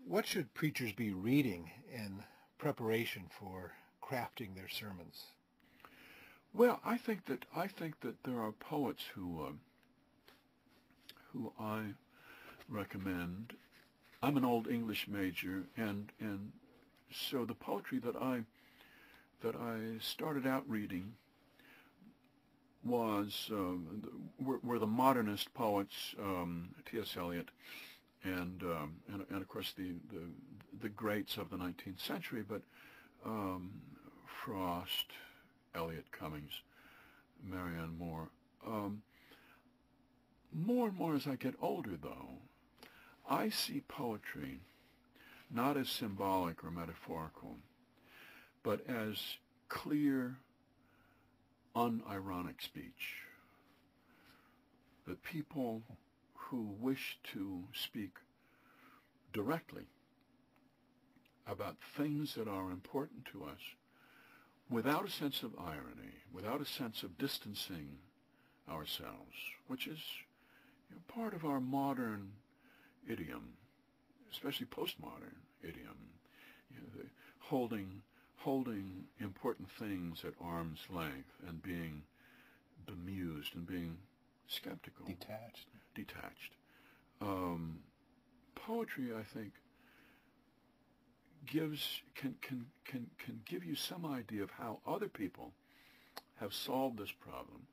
What should preachers be reading in preparation for crafting their sermons? Well, I think that there are poets who I recommend. I'm an old English major, and so the poetry that I started out reading were the modernist poets, T.S. Eliot, and of course the greats of the 19th century, but Frost, Eliot, Cummings, Marianne Moore. More and more as I get older, though, I see poetry not as symbolic or metaphorical, but as clear, unironic speech. The people who wish to speak directly about things that are important to us without a sense of irony, without a sense of distancing ourselves, which is part of our modern idiom, especially postmodern idiom, the holding important things at arm's length and being bemused and being skeptical. Detached. Poetry, I think, can give you some idea of how other people have solved this problem,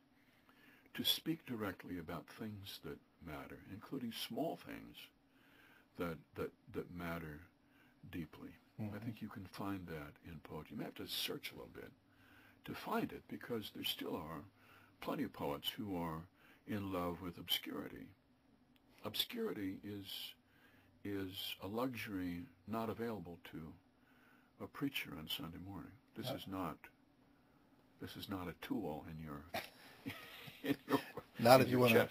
to speak directly about things that matter, including small things that matter deeply. Mm-hmm. I think you can find that in poetry. You may have to search a little bit to find it, because there still are plenty of poets who are in love with obscurity. Obscurity is a luxury not available to a preacher on Sunday morning. This is not a tool in your not if you want to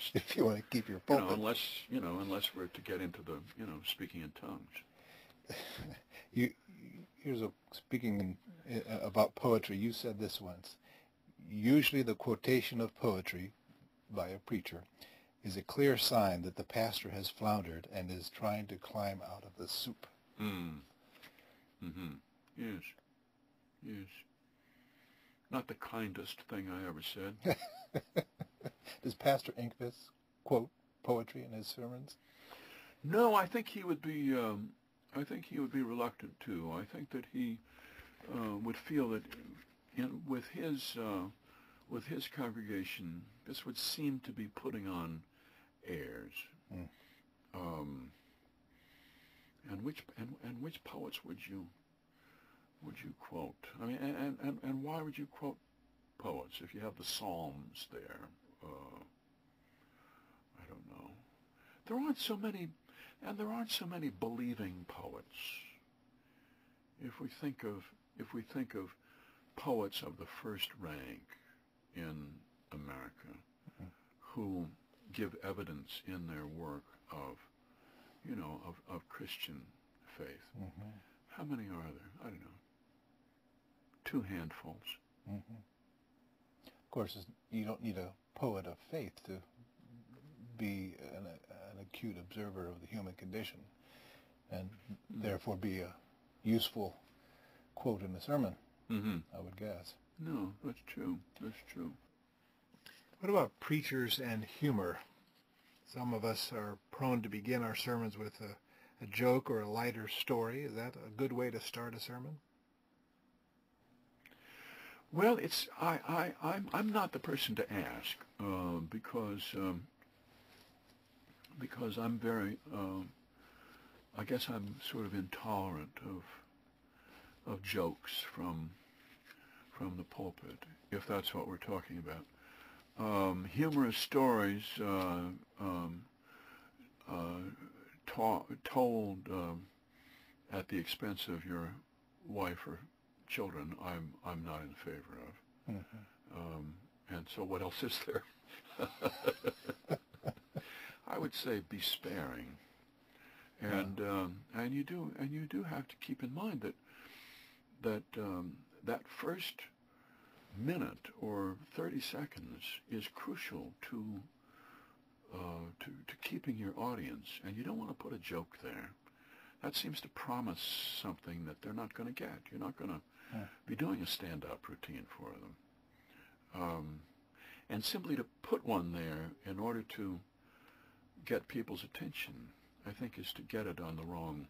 keep your pulpit. Unless we're to get into the speaking in tongues. Speaking about poetry, you said this once. Usually the quotation of poetry by a preacher is a clear sign that the pastor has floundered and is trying to climb out of the soup. Yes. Not the kindest thing I ever said. Does Pastor Inkvis quote poetry in his sermons? No, I think he would be. Reluctant to. I think that he would feel that with his congregation, this would seem to be putting on airs. And which poets would you quote? I mean, and why would you quote poets if you have the Psalms there? I don't know. There aren't so many believing poets. If we think of poets of the first rank in America, mm-hmm. who give evidence in their work of Christian faith, mm-hmm. how many are there? I don't know. 2 handfuls. Mm-hmm. Of course, you don't need a poet of faith to be an acute observer of the human condition, and therefore be a useful quote in the sermon, mm-hmm. I would guess. No, that's true. What about preachers and humor? Some of us are prone to begin our sermons with a joke or a lighter story. Is that a good way to start a sermon? Well, I'm not the person to ask, because I'm very, I guess I'm sort of intolerant of jokes from the pulpit, if that's what we're talking about. Humorous stories told at the expense of your wife or children, I'm not in favor of. Mm-hmm. And so what else is there? I would say be sparing, and you do have to keep in mind that first minute or 30 seconds is crucial to keeping your audience, and you don't want to put a joke there. that seems to promise something that they're not going to get. You're not going to be doing a stand-up routine for them. And simply to put one there in order to get people's attention, I think, is to get it on the wrong,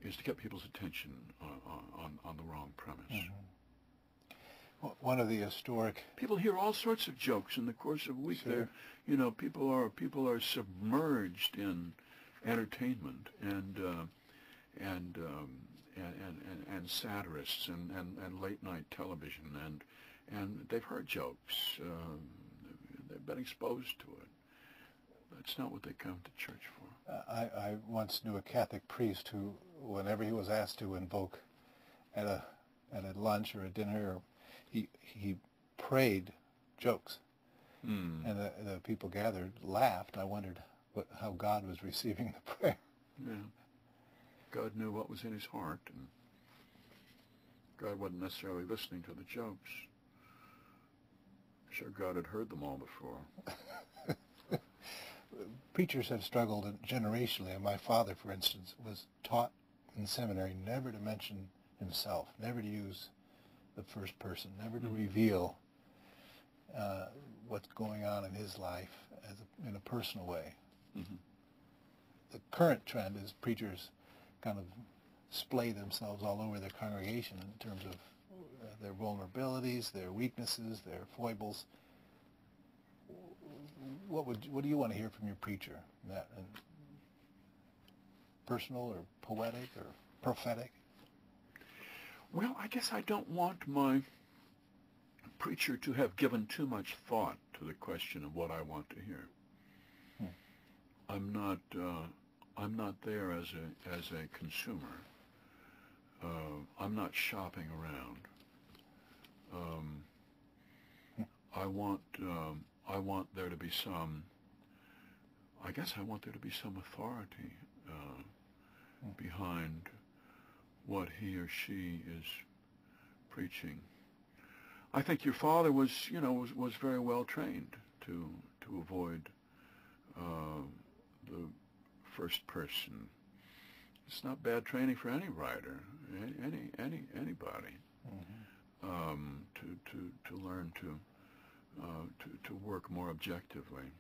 is to get people's attention on the wrong premise. Mm-hmm. One of the historic... People hear all sorts of jokes in the course of a week. Sure. People are submerged in entertainment and satirists and late night television, and they've heard jokes. They've been exposed to it. That's not what they come to church for. I once knew a Catholic priest who, whenever he was asked to invoke at a lunch or a dinner, he prayed jokes, and the people gathered laughed. I wondered how God was receiving the prayer. Yeah, God knew what was in his heart, and God wasn't necessarily listening to the jokes. I'm sure God had heard them all before. Preachers have struggled generationally, and my father, for instance, was taught in seminary never to mention himself, never to use the first person, never to reveal what's going on in his life in a personal way. Mm-hmm. The current trend is preachers kind of splay themselves all over their congregation in terms of their vulnerabilities, their weaknesses, their foibles. What do you want to hear from your preacher? That personal or poetic or prophetic? Well, I guess I don't want my preacher to have given too much thought to the question of what I want to hear. I'm not there as a consumer. I'm not shopping around. I want there to be some. I guess I want there to be some authority behind what he or she is preaching. I think your father was very well trained to avoid the first person. It's not bad training for any writer, anybody, to learn to work more objectively.